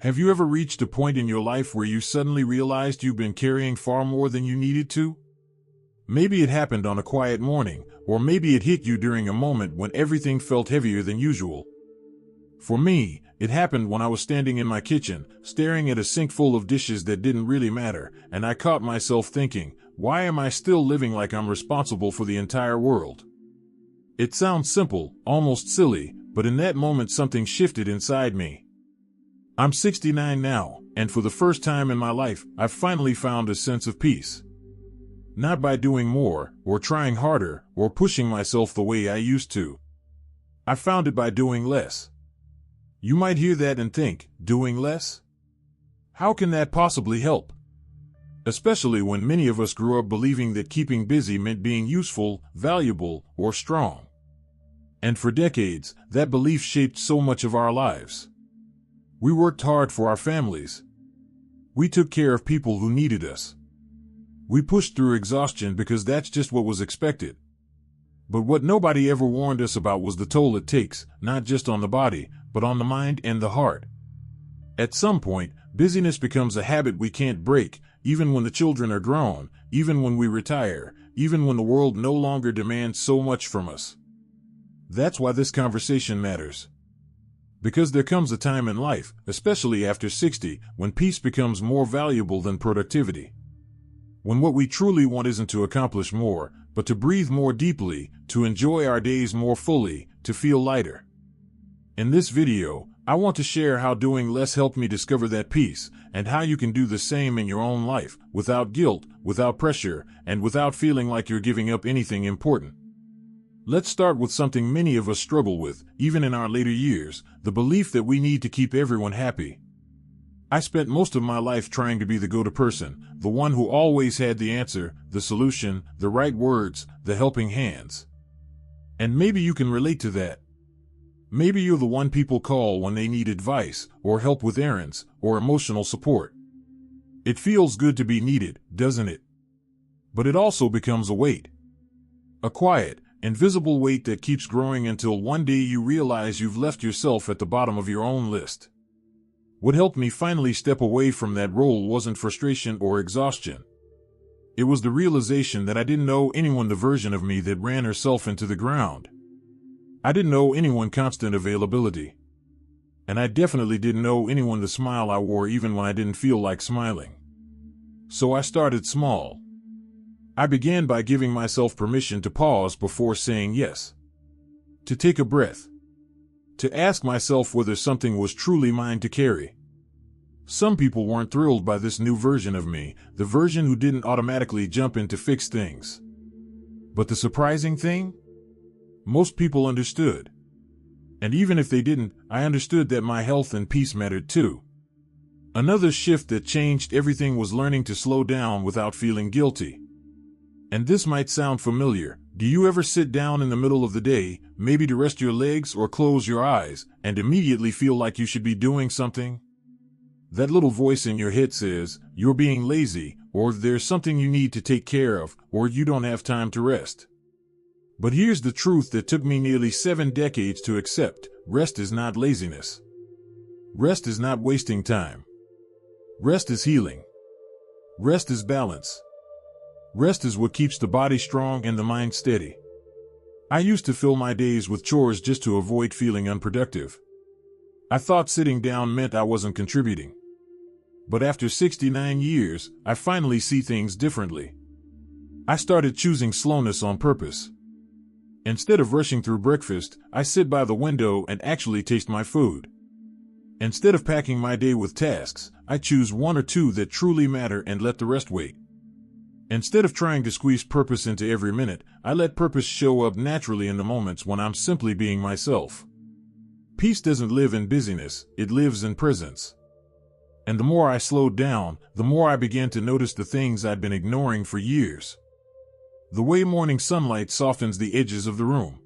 Have you ever reached a point in your life where you suddenly realized you've been carrying far more than you needed to? Maybe it happened on a quiet morning, or maybe it hit you during a moment when everything felt heavier than usual. For me, it happened when I was standing in my kitchen, staring at a sink full of dishes that didn't really matter, and I caught myself thinking, why am I still living like I'm responsible for the entire world? It sounds simple, almost silly, but in that moment something shifted inside me. I'm 69 now, and for the first time in my life, I've finally found a sense of peace. Not by doing more, or trying harder, or pushing myself the way I used to. I found it by doing less. You might hear that and think, doing less? How can that possibly help? Especially when many of us grew up believing that keeping busy meant being useful, valuable, or strong. And for decades, that belief shaped so much of our lives. We worked hard for our families. We took care of people who needed us. We pushed through exhaustion because that's just what was expected. But what nobody ever warned us about was the toll it takes, not just on the body, but on the mind and the heart. At some point, busyness becomes a habit we can't break, even when the children are grown, even when we retire, even when the world no longer demands so much from us. That's why this conversation matters. Because there comes a time in life, especially after 60, when peace becomes more valuable than productivity. When what we truly want isn't to accomplish more, but to breathe more deeply, to enjoy our days more fully, to feel lighter. In this video, I want to share how doing less helped me discover that peace, and how you can do the same in your own life, without guilt, without pressure, and without feeling like you're giving up anything important. Let's start with something many of us struggle with, even in our later years, the belief that we need to keep everyone happy. I spent most of my life trying to be the go-to person, the one who always had the answer, the solution, the right words, the helping hands. And maybe you can relate to that. Maybe you're the one people call when they need advice, or help with errands, or emotional support. It feels good to be needed, doesn't it? But it also becomes a weight. A quiet, invisible weight that keeps growing until one day you realize you've left yourself at the bottom of your own list. What helped me finally step away from that role wasn't frustration or exhaustion. It was the realization that I didn't know anyone the version of me that ran herself into the ground. I didn't know anyone constant availability. And I definitely didn't know anyone the smile I wore even when I didn't feel like smiling. So I started small. I began by giving myself permission to pause before saying yes. To take a breath. To ask myself whether something was truly mine to carry. Some people weren't thrilled by this new version of me, the version who didn't automatically jump in to fix things. But the surprising thing? Most people understood. And even if they didn't, I understood that my health and peace mattered too. Another shift that changed everything was learning to slow down without feeling guilty. And this might sound familiar. Do you ever sit down in the middle of the day, maybe to rest your legs or close your eyes, and immediately feel like you should be doing something? That little voice in your head says, you're being lazy, or there's something you need to take care of, or you don't have time to rest. But here's the truth that took me nearly 7 decades to accept. Rest is not laziness. Rest is not wasting time. Rest is healing. Rest is balance. Rest is what keeps the body strong and the mind steady. I used to fill my days with chores just to avoid feeling unproductive. I thought sitting down meant I wasn't contributing. But after 69 years, I finally see things differently. I started choosing slowness on purpose. Instead of rushing through breakfast, I sit by the window and actually taste my food. Instead of packing my day with tasks, I choose 1 or 2 that truly matter and let the rest wait. Instead of trying to squeeze purpose into every minute, I let purpose show up naturally in the moments when I'm simply being myself. Peace doesn't live in busyness, it lives in presence. And the more I slowed down, the more I began to notice the things I'd been ignoring for years. The way morning sunlight softens the edges of the room.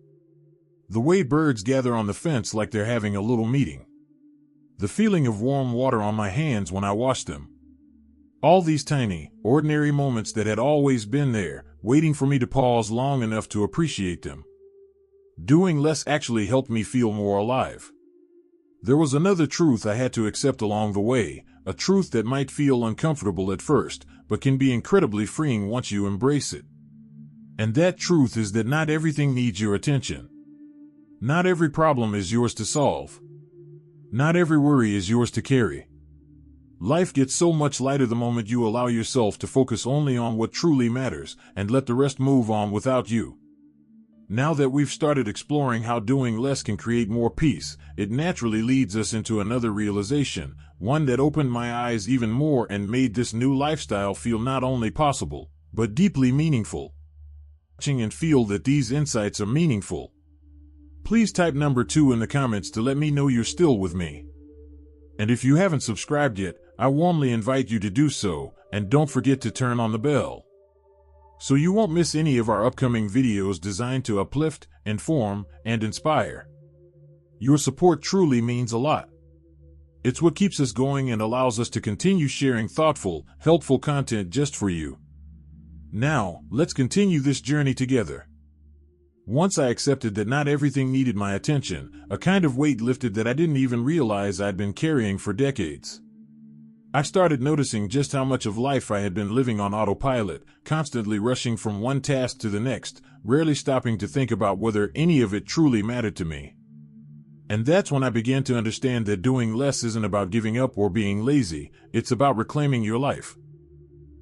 The way birds gather on the fence like they're having a little meeting. The feeling of warm water on my hands when I wash them. All these tiny, ordinary moments that had always been there, waiting for me to pause long enough to appreciate them. Doing less actually helped me feel more alive. There was another truth I had to accept along the way, a truth that might feel uncomfortable at first, but can be incredibly freeing once you embrace it. And that truth is that not everything needs your attention. Not every problem is yours to solve. Not every worry is yours to carry. Life gets so much lighter the moment you allow yourself to focus only on what truly matters and let the rest move on without you. Now that we've started exploring how doing less can create more peace, it naturally leads us into another realization, one that opened my eyes even more and made this new lifestyle feel not only possible, but deeply meaningful. Watching and feel that these insights are meaningful. Please type number 2 in the comments to let me know you're still with me. And if you haven't subscribed yet, I warmly invite you to do so, and don't forget to turn on the bell, so you won't miss any of our upcoming videos designed to uplift, inform, and inspire. Your support truly means a lot. It's what keeps us going and allows us to continue sharing thoughtful, helpful content just for you. Now, let's continue this journey together. Once I accepted that not everything needed my attention, a kind of weight lifted that I didn't even realize I'd been carrying for decades. I started noticing just how much of life I had been living on autopilot, constantly rushing from one task to the next, rarely stopping to think about whether any of it truly mattered to me. And that's when I began to understand that doing less isn't about giving up or being lazy, it's about reclaiming your life.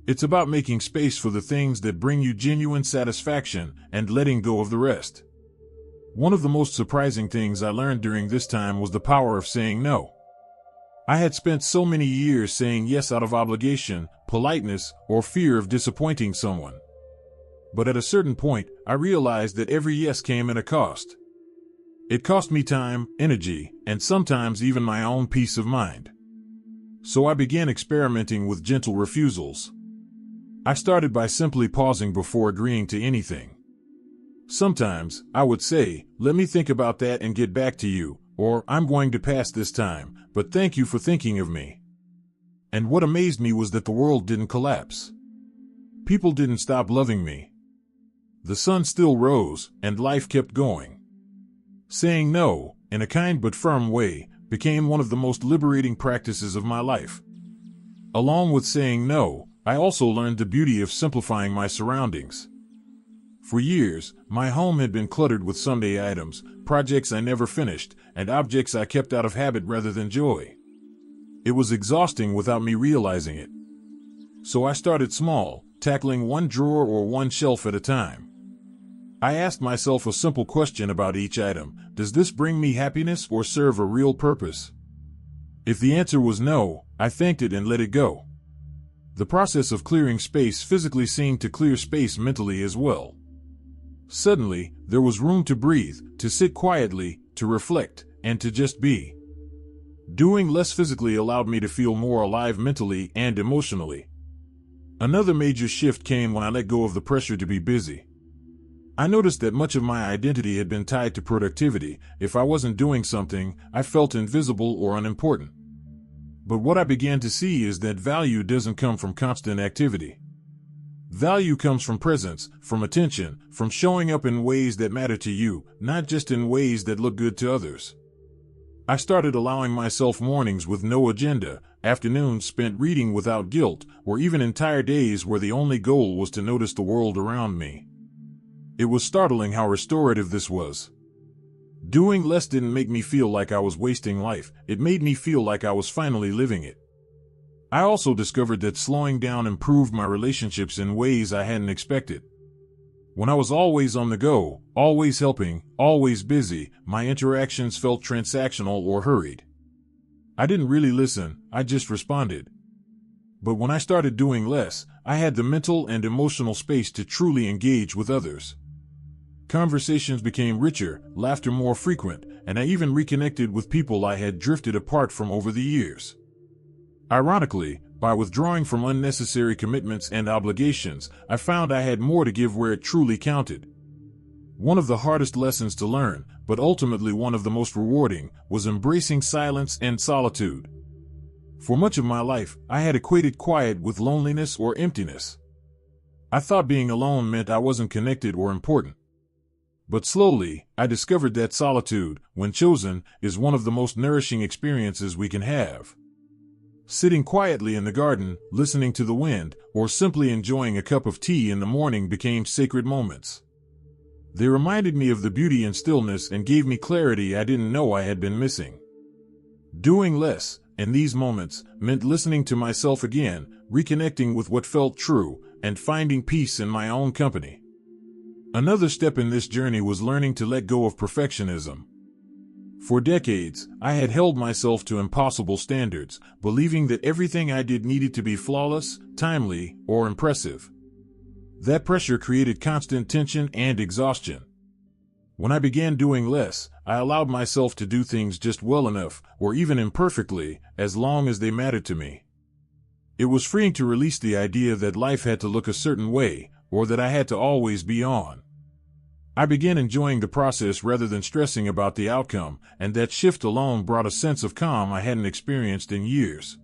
It's about making space for the things that bring you genuine satisfaction and letting go of the rest. One of the most surprising things I learned during this time was the power of saying no. I had spent so many years saying yes out of obligation, politeness, or fear of disappointing someone. But at a certain point, I realized that every yes came at a cost. It cost me time, energy, and sometimes even my own peace of mind. So I began experimenting with gentle refusals. I started by simply pausing before agreeing to anything. Sometimes, I would say, "Let me think about that and get back to you," or "I'm going to pass this time, but thank you for thinking of me." And what amazed me was that the world didn't collapse. People didn't stop loving me. The sun still rose, and life kept going. Saying no, in a kind but firm way, became one of the most liberating practices of my life. Along with saying no, I also learned the beauty of simplifying my surroundings. For years, my home had been cluttered with Sunday items, projects I never finished, and objects I kept out of habit rather than joy. It was exhausting without me realizing it. So I started small, tackling one drawer or one shelf at a time. I asked myself a simple question about each item: does this bring me happiness or serve a real purpose? If the answer was no, I thanked it and let it go. The process of clearing space physically seemed to clear space mentally as well. Suddenly, there was room to breathe, to sit quietly, to reflect, and to just be. Doing less physically allowed me to feel more alive mentally and emotionally. Another major shift came when I let go of the pressure to be busy. I noticed that much of my identity had been tied to productivity. If I wasn't doing something, I felt invisible or unimportant. But what I began to see is that value doesn't come from constant activity. Value comes from presence, from attention, from showing up in ways that matter to you, not just in ways that look good to others. I started allowing myself mornings with no agenda, afternoons spent reading without guilt, or even entire days where the only goal was to notice the world around me. It was startling how restorative this was. Doing less didn't make me feel like I was wasting life, it made me feel like I was finally living it. I also discovered that slowing down improved my relationships in ways I hadn't expected. When I was always on the go, always helping, always busy, my interactions felt transactional or hurried. I didn't really listen, I just responded. But when I started doing less, I had the mental and emotional space to truly engage with others. Conversations became richer, laughter more frequent, and I even reconnected with people I had drifted apart from over the years. Ironically, by withdrawing from unnecessary commitments and obligations, I found I had more to give where it truly counted. One of the hardest lessons to learn, but ultimately one of the most rewarding, was embracing silence and solitude. For much of my life, I had equated quiet with loneliness or emptiness. I thought being alone meant I wasn't connected or important. But slowly, I discovered that solitude, when chosen, is one of the most nourishing experiences we can have. Sitting quietly in the garden, listening to the wind, or simply enjoying a cup of tea in the morning became sacred moments. They reminded me of the beauty and stillness and gave me clarity I didn't know I had been missing. Doing less, in these moments, meant listening to myself again, reconnecting with what felt true, and finding peace in my own company. Another step in this journey was learning to let go of perfectionism. For decades, I had held myself to impossible standards, believing that everything I did needed to be flawless, timely, or impressive. That pressure created constant tension and exhaustion. When I began doing less, I allowed myself to do things just well enough, or even imperfectly, as long as they mattered to me. It was freeing to release the idea that life had to look a certain way, or that I had to always be on. I began enjoying the process rather than stressing about the outcome, and that shift alone brought a sense of calm I hadn't experienced in years.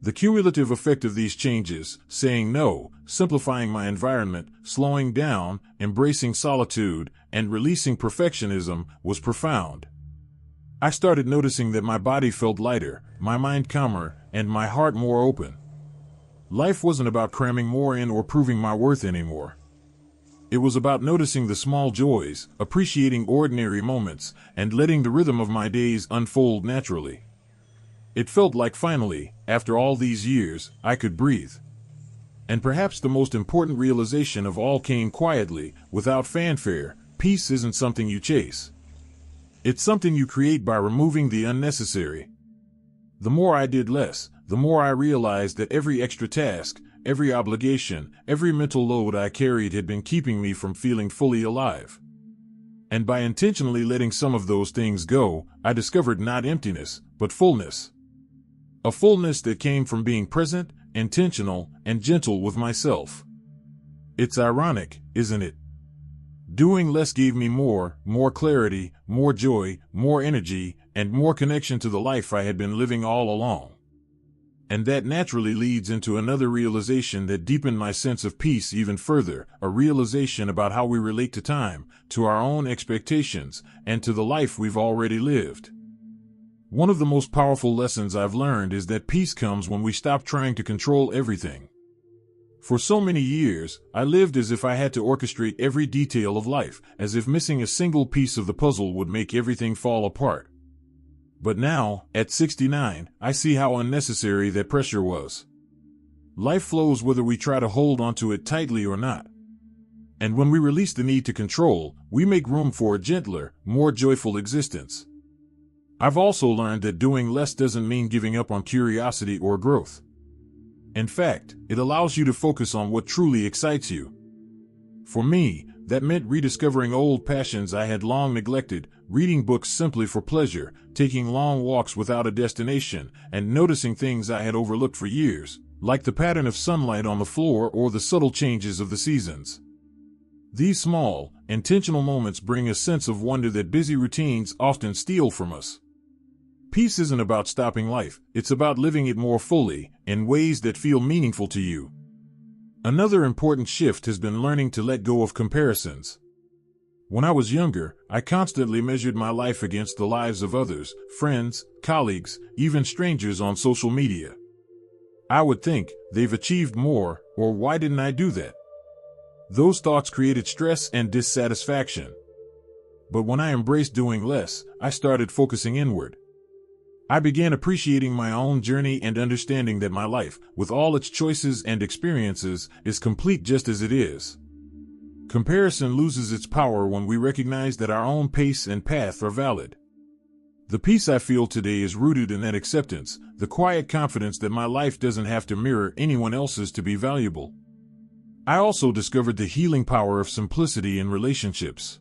The cumulative effect of these changes, saying no, simplifying my environment, slowing down, embracing solitude, and releasing perfectionism, was profound. I started noticing that my body felt lighter, my mind calmer, and my heart more open. Life wasn't about cramming more in or proving my worth anymore. It was about noticing the small joys, appreciating ordinary moments, and letting the rhythm of my days unfold naturally. It felt like finally, after all these years, I could breathe. And perhaps the most important realization of all came quietly, without fanfare. Peace isn't something you chase. It's something you create by removing the unnecessary. The more I did less, the more I realized that every extra task, every obligation, every mental load I carried had been keeping me from feeling fully alive. And by intentionally letting some of those things go, I discovered not emptiness, but fullness. A fullness that came from being present, intentional, and gentle with myself. It's ironic, isn't it? Doing less gave me more clarity, more joy, more energy, and more connection to the life I had been living all along. And that naturally leads into another realization that deepened my sense of peace even further, a realization about how we relate to time, to our own expectations, and to the life we've already lived. One of the most powerful lessons I've learned is that peace comes when we stop trying to control everything. For so many years, I lived as if I had to orchestrate every detail of life, as if missing a single piece of the puzzle would make everything fall apart. But now, at 69, I see how unnecessary that pressure was. Life flows whether we try to hold onto it tightly or not. And when we release the need to control, we make room for a gentler, more joyful existence. I've also learned that doing less doesn't mean giving up on curiosity or growth. In fact, it allows you to focus on what truly excites you. For me, that meant rediscovering old passions I had long neglected, reading books simply for pleasure, taking long walks without a destination, and noticing things I had overlooked for years, like the pattern of sunlight on the floor or the subtle changes of the seasons. These small, intentional moments bring a sense of wonder that busy routines often steal from us. Peace isn't about stopping life, it's about living it more fully, in ways that feel meaningful to you. Another important shift has been learning to let go of comparisons. When I was younger, I constantly measured my life against the lives of others, friends, colleagues, even strangers on social media. I would think, they've achieved more, or why didn't I do that? Those thoughts created stress and dissatisfaction. But when I embraced doing less, I started focusing inward. I began appreciating my own journey and understanding that my life, with all its choices and experiences, is complete just as it is. Comparison loses its power when we recognize that our own pace and path are valid. The peace I feel today is rooted in that acceptance, the quiet confidence that my life doesn't have to mirror anyone else's to be valuable. I also discovered the healing power of simplicity in relationships.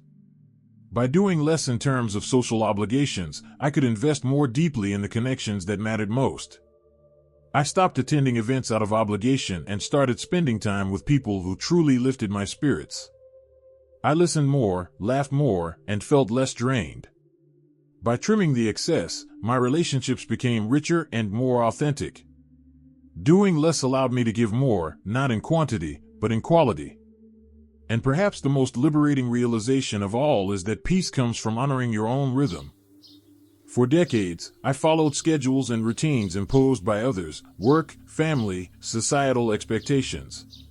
By doing less in terms of social obligations, I could invest more deeply in the connections that mattered most. I stopped attending events out of obligation and started spending time with people who truly lifted my spirits. I listened more, laughed more, and felt less drained. By trimming the excess, my relationships became richer and more authentic. Doing less allowed me to give more, not in quantity, but in quality. And perhaps the most liberating realization of all is that peace comes from honoring your own rhythm. For decades, I followed schedules and routines imposed by others, work, family, societal expectations.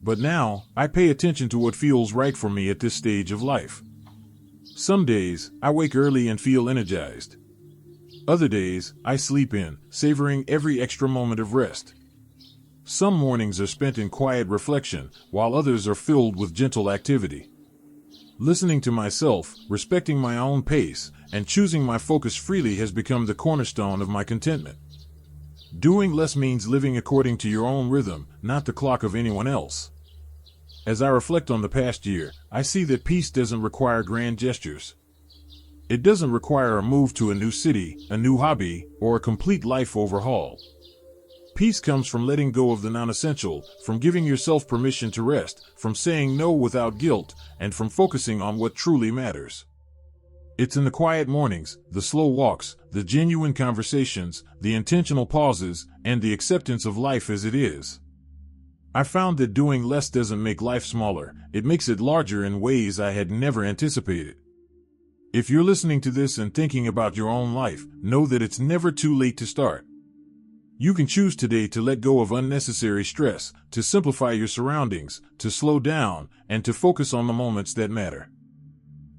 But now, I pay attention to what feels right for me at this stage of life. Some days, I wake early and feel energized. Other days, I sleep in, savoring every extra moment of rest. Some mornings are spent in quiet reflection, while others are filled with gentle activity. Listening to myself, respecting my own pace, and choosing my focus freely has become the cornerstone of my contentment. Doing less means living according to your own rhythm, not the clock of anyone else. As I reflect on the past year, I see that peace doesn't require grand gestures. It doesn't require a move to a new city, a new hobby, or a complete life overhaul. Peace comes from letting go of the non-essential, from giving yourself permission to rest, from saying no without guilt, and from focusing on what truly matters. It's in the quiet mornings, the slow walks, the genuine conversations, the intentional pauses, and the acceptance of life as it is. I found that doing less doesn't make life smaller, it makes it larger in ways I had never anticipated. If you're listening to this and thinking about your own life, know that it's never too late to start. You can choose today to let go of unnecessary stress, to simplify your surroundings, to slow down, and to focus on the moments that matter.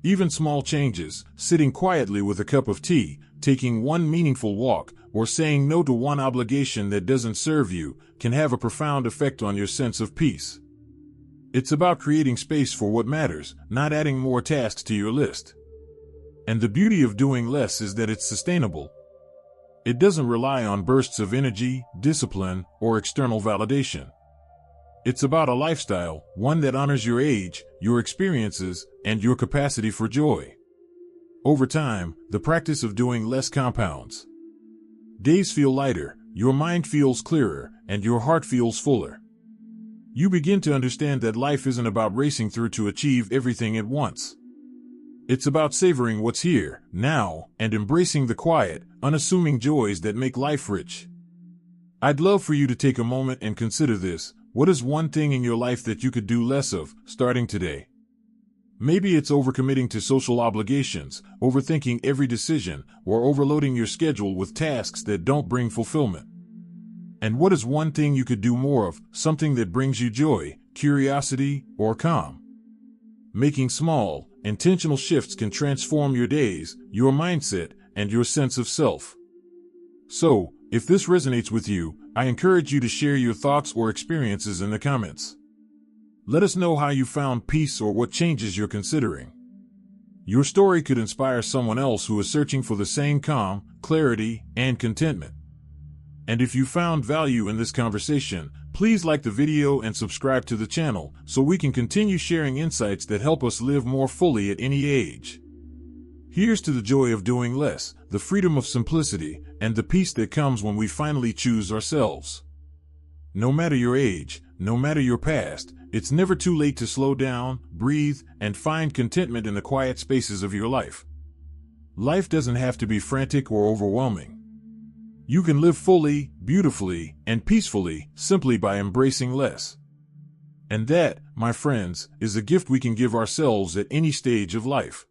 Even small changes, sitting quietly with a cup of tea, taking one meaningful walk, or saying no to one obligation that doesn't serve you, can have a profound effect on your sense of peace. It's about creating space for what matters, not adding more tasks to your list. And the beauty of doing less is that it's sustainable. It doesn't rely on bursts of energy, discipline, or external validation. It's about a lifestyle, one that honors your age, your experiences, and your capacity for joy. Over time, the practice of doing less compounds. Days feel lighter, your mind feels clearer, and your heart feels fuller. You begin to understand that life isn't about racing through to achieve everything at once. It's about savoring what's here, now, and embracing the quiet, unassuming joys that make life rich. I'd love for you to take a moment and consider this. What is one thing in your life that you could do less of, starting today? Maybe it's overcommitting to social obligations, overthinking every decision, or overloading your schedule with tasks that don't bring fulfillment. And what is one thing you could do more of, something that brings you joy, curiosity, or calm? Making small, intentional shifts can transform your days, your mindset, and your sense of self. So, if this resonates with you, I encourage you to share your thoughts or experiences in the comments. Let us know how you found peace or what changes you're considering. Your story could inspire someone else who is searching for the same calm, clarity, and contentment. And if you found value in this conversation, please like the video and subscribe to the channel so we can continue sharing insights that help us live more fully at any age. Here's to the joy of doing less, the freedom of simplicity, and the peace that comes when we finally choose ourselves. No matter your age, no matter your past, it's never too late to slow down, breathe, and find contentment in the quiet spaces of your life. Life doesn't have to be frantic or overwhelming. You can live fully, beautifully, and peacefully simply by embracing less. And that, my friends, is a gift we can give ourselves at any stage of life.